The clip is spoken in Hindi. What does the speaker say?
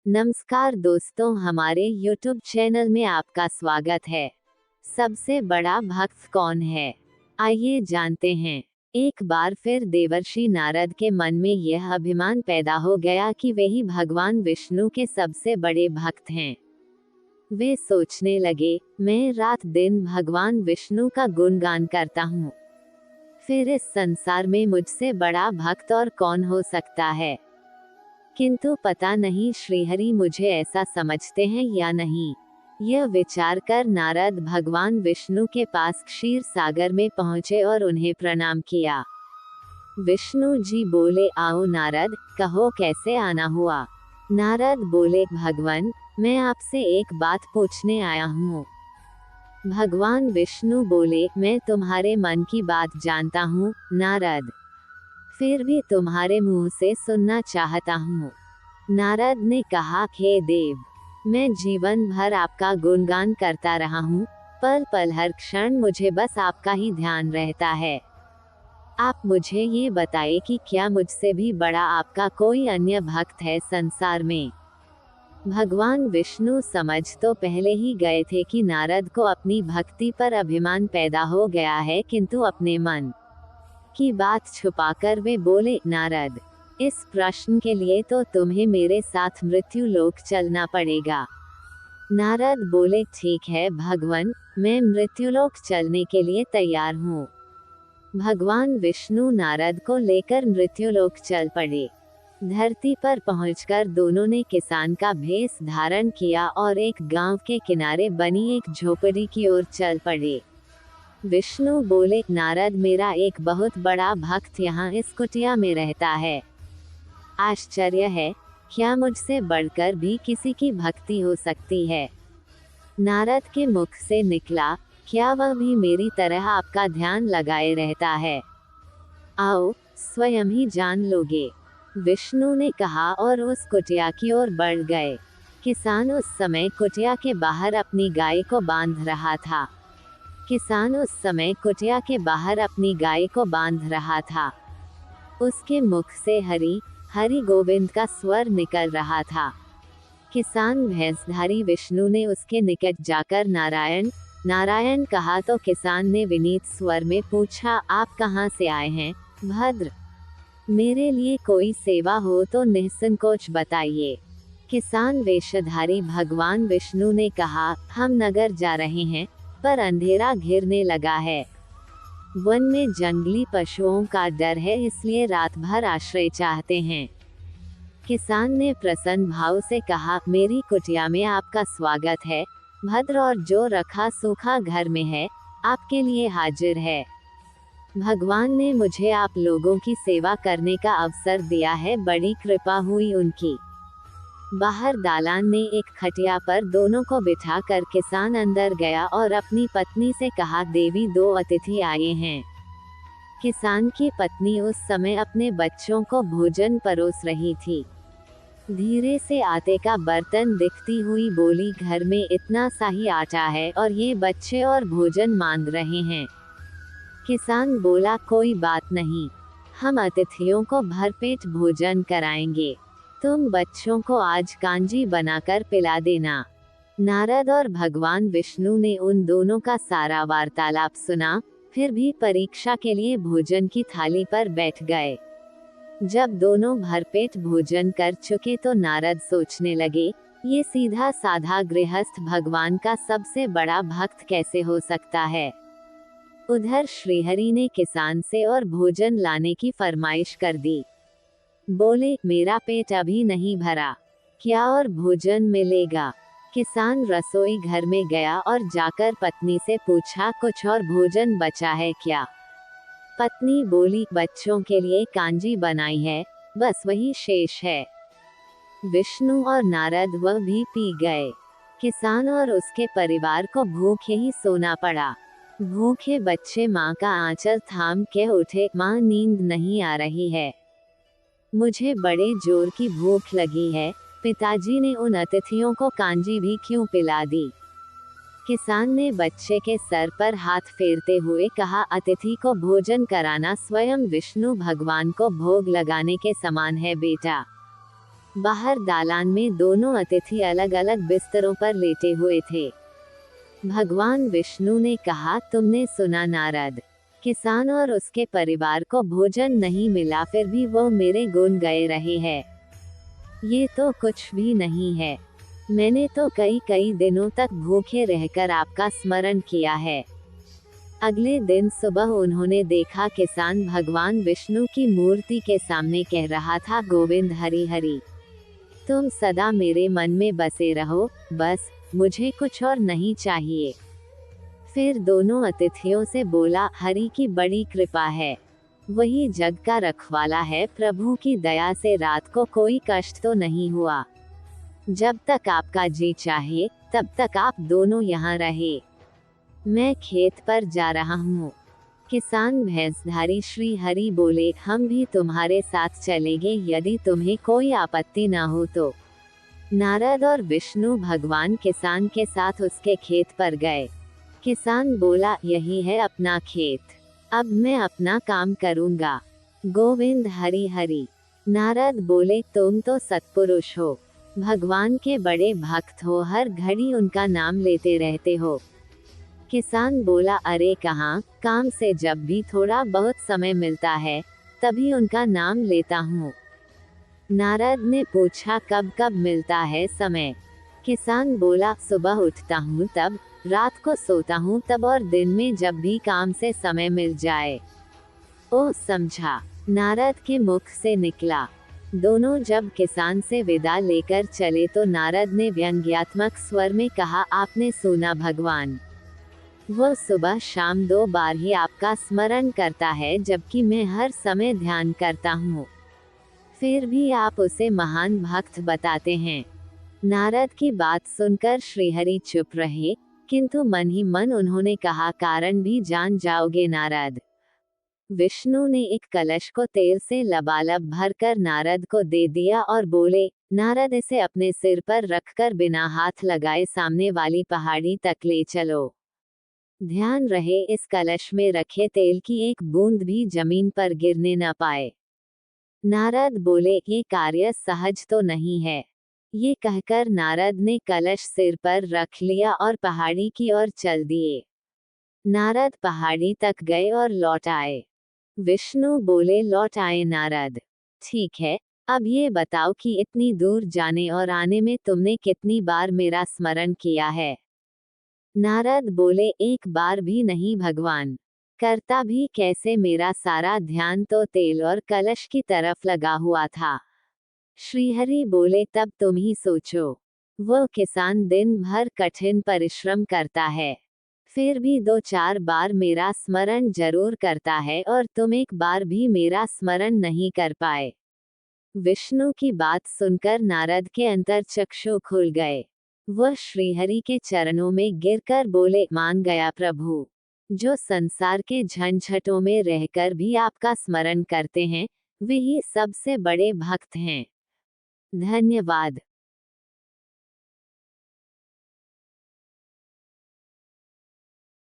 नमस्कार दोस्तों, हमारे YouTube चैनल में आपका स्वागत है। सबसे बड़ा भक्त कौन है? आइए जानते हैं। एक बार फिर देवर्षि नारद के मन में यह अभिमान पैदा हो गया कि वे ही भगवान विष्णु के सबसे बड़े भक्त हैं। वे सोचने लगे, मैं रात दिन भगवान विष्णु का गुणगान करता हूँ, फिर इस संसार में मुझसे बड़ा भक्त और कौन हो सकता है। किंतु पता नहीं श्रीहरि मुझे ऐसा समझते हैं या नहीं। यह विचार कर नारद भगवान विष्णु के पास क्षीर सागर में पहुँचे और उन्हें प्रणाम किया। विष्णु जी बोले, आओ नारद, कहो कैसे आना हुआ। नारद बोले, भगवान, मैं आपसे एक बात पूछने आया हूँ। भगवान विष्णु बोले, मैं तुम्हारे मन की बात जानता हूँ नारद, फिर भी तुम्हारे मुंह से सुनना चाहता हूँ। नारद ने कहा, हे देव, मैं जीवन भर आपका गुणगान करता रहा हूँ, पल पल हर क्षण मुझे बस आपका ही ध्यान रहता है। आप मुझे ये बताइए कि क्या मुझसे भी बड़ा आपका कोई अन्य भक्त है संसार में। भगवान विष्णु समझ तो पहले ही गए थे कि नारद को अपनी भक्ति पर अभिमान पैदा हो गया है, किंतु अपने मन की बात छुपाकर वे बोले, नारद, इस प्रश्न के लिए तो तुम्हें मेरे साथ मृत्यु लोक चलना पड़ेगा। नारद बोले, ठीक है भगवान, मैं मृत्युलोक चलने के लिए तैयार हूँ। भगवान विष्णु नारद को लेकर मृत्युलोक चल पड़े। धरती पर पहुंचकर दोनों ने किसान का भेष धारण किया और एक गांव के किनारे बनी एक झोपड़ी की ओर चल पड़े। विष्णु बोले, नारद, मेरा एक बहुत बड़ा भक्त यहाँ इस कुटिया में रहता है। आश्चर्य है, क्या मुझसे बढ़कर भी किसी की भक्ति हो सकती है। नारद के मुख से निकला, क्या वह भी मेरी तरह आपका ध्यान लगाए रहता है? आओ, स्वयं ही जान लोगे। विष्णु ने कहा और उस कुटिया की ओर बढ़ गए। किसान उस समय कुटिया के बाहर अपनी गाय को बांध रहा था। उसके मुख से हरि हरि गोविंद का स्वर निकल रहा था। किसान भैंसधारी विष्णु ने उसके निकट जाकर नारायण नारायण कहा तो किसान ने विनीत स्वर में पूछा, आप कहाँ से आए हैं भद्र? मेरे लिए कोई सेवा हो तो निसंकोच बताइए। किसान वेशधारी भगवान विष्णु ने कहा, हम नगर जा रहे हैं, पर अंधेरा घिरने लगा है। वन में जंगली पशुओं का डर है, इसलिए रात भर आश्रय चाहते हैं। किसान ने प्रसन्न भाव से कहा, मेरी कुटिया में आपका स्वागत है भद्र, और जो रखा सूखा घर में है आपके लिए हाजिर है। भगवान ने मुझे आप लोगों की सेवा करने का अवसर दिया है, बड़ी कृपा हुई उनकी। बाहर दालान में एक खटिया पर दोनों को बिठा कर किसान अंदर गया और अपनी पत्नी से कहा, देवी, दो अतिथि आए हैं। किसान की पत्नी उस समय अपने बच्चों को भोजन परोस रही थी। धीरे से आटे का बर्तन दिखती हुई बोली, घर में इतना सा ही आटा है और ये बच्चे और भोजन मांग रहे हैं। किसान बोला, कोई बात नहीं, हम अतिथियों को भरपेट भोजन कराएंगे। तुम बच्चों को आज कांजी बनाकर पिला देना। नारद और भगवान विष्णु ने उन दोनों का सारा वार्तालाप सुना, फिर भी परीक्षा के लिए भोजन की थाली पर बैठ गए। जब दोनों भरपेट भोजन कर चुके तो नारद सोचने लगे, ये सीधा साधा गृहस्थ भगवान का सबसे बड़ा भक्त कैसे हो सकता है। उधर श्रीहरि ने किसान से और भोजन लाने की फरमाइश कर दी। बोले, मेरा पेट अभी नहीं भरा, क्या और भोजन मिलेगा? किसान रसोई घर में गया और जाकर पत्नी से पूछा, कुछ और भोजन बचा है क्या? पत्नी बोली, बच्चों के लिए कांजी बनाई है, बस वही शेष है। विष्णु और नारद वह भी पी गए। किसान और उसके परिवार को भूखे ही सोना पड़ा। भूखे बच्चे माँ का आंचल थाम के उठे, माँ, नींद नहीं आ रही है, मुझे बड़े जोर की भूख लगी है। पिताजी ने उन अतिथियों को कांजी भी क्यों पिला दी? किसान ने बच्चे के सर पर हाथ फेरते हुए कहा, अतिथि को भोजन कराना स्वयं विष्णु भगवान को भोग लगाने के समान है बेटा। बाहर दालान में दोनों अतिथि अलग अलग बिस्तरों पर लेटे हुए थे। भगवान विष्णु ने कहा, तुमने सुना नारद, किसान और उसके परिवार को भोजन नहीं मिला, फिर भी वो मेरे गुण गाए रहे हैं। ये तो कुछ भी नहीं है। मैंने तो कई कई दिनों तक भूखे रहकर आपका स्मरण किया है। अगले दिन सुबह उन्होंने देखा किसान भगवान विष्णु की मूर्ति के सामने कह रहा था, गोविंद हरि हरि, तुम सदा मेरे मन में बसे रहो, बस मुझे कुछ और नहीं चाहिए। फिर दोनों अतिथियों से बोला, हरि की बड़ी कृपा है, वही जग का रखवाला है, प्रभु की दया से रात को कोई कष्ट तो नहीं हुआ। जब तक आपका जी चाहे तब तक आप दोनों यहाँ रहे। मैं खेत पर जा रहा हूँ। किसान भैंसधारी श्री हरि बोले, हम भी तुम्हारे साथ चलेंगे यदि तुम्हें कोई आपत्ति न हो तो। नारद और विष्णु भगवान किसान के साथ उसके खेत पर गए। किसान बोला, यही है अपना खेत, अब मैं अपना काम करूँगा। गोविंद हरि हरि। नारद बोले, तुम तो सत्पुरुष हो, भगवान के बड़े भक्त हो, हर घड़ी उनका नाम लेते रहते हो। किसान बोला, अरे कहाँ, काम से जब भी थोड़ा बहुत समय मिलता है तभी उनका नाम लेता हूँ। नारद ने पूछा, कब कब मिलता है समय? किसान बोला, सुबह उठता हूँ तब, रात को सोता हूँ तब, और दिन में जब भी काम से समय मिल जाए। ओह समझा, नारद के मुख से निकला। दोनों जब किसान से विदा लेकर चले तो नारद ने व्यंग्यात्मक स्वर में कहा, आपने सुना भगवान, वो सुबह शाम 2 बार ही आपका स्मरण करता है, जबकि मैं हर समय ध्यान करता हूँ, फिर भी आप उसे महान भक्त बताते हैं। नारद की बात सुनकर श्रीहरि चुप रहे, किंतु मन ही मन उन्होंने कहा, कारण भी जान जाओगे नारद। विष्णु ने एक कलश को तेल से लबालब भरकर नारद को दे दिया और बोले, नारद इसे अपने सिर पर रखकर बिना हाथ लगाए सामने वाली पहाड़ी तक ले चलो। ध्यान रहे इस कलश में रखे तेल की एक बूंद भी जमीन पर गिरने न पाए। नारद बोले, ये कार्य सहज तो नहीं है। ये कहकर नारद ने कलश सिर पर रख लिया और पहाड़ी की ओर चल दिए। नारद पहाड़ी तक गए और लौट आए। विष्णु बोले, लौट आए नारद, ठीक है, अब ये बताओ कि इतनी दूर जाने और आने में तुमने कितनी बार मेरा स्मरण किया है? नारद बोले, एक बार भी नहीं भगवान, करता भी कैसे, मेरा सारा ध्यान तो तेल और कलश की तरफ लगा हुआ था। श्रीहरि बोले, तब तुम ही सोचो, वो किसान दिन भर कठिन परिश्रम करता है, फिर भी 2-4 बार मेरा स्मरण जरूर करता है, और तुम एक बार भी मेरा स्मरण नहीं कर पाए। विष्णु की बात सुनकर नारद के अंतर्चक्षु खुल गए। वह श्रीहरि के चरणों में गिरकर बोले, मान गया प्रभु, जो संसार के झंझटों में रहकर भी आपका स्मरण करते हैं, वे ही सबसे बड़े भक्त हैं। धन्यवाद।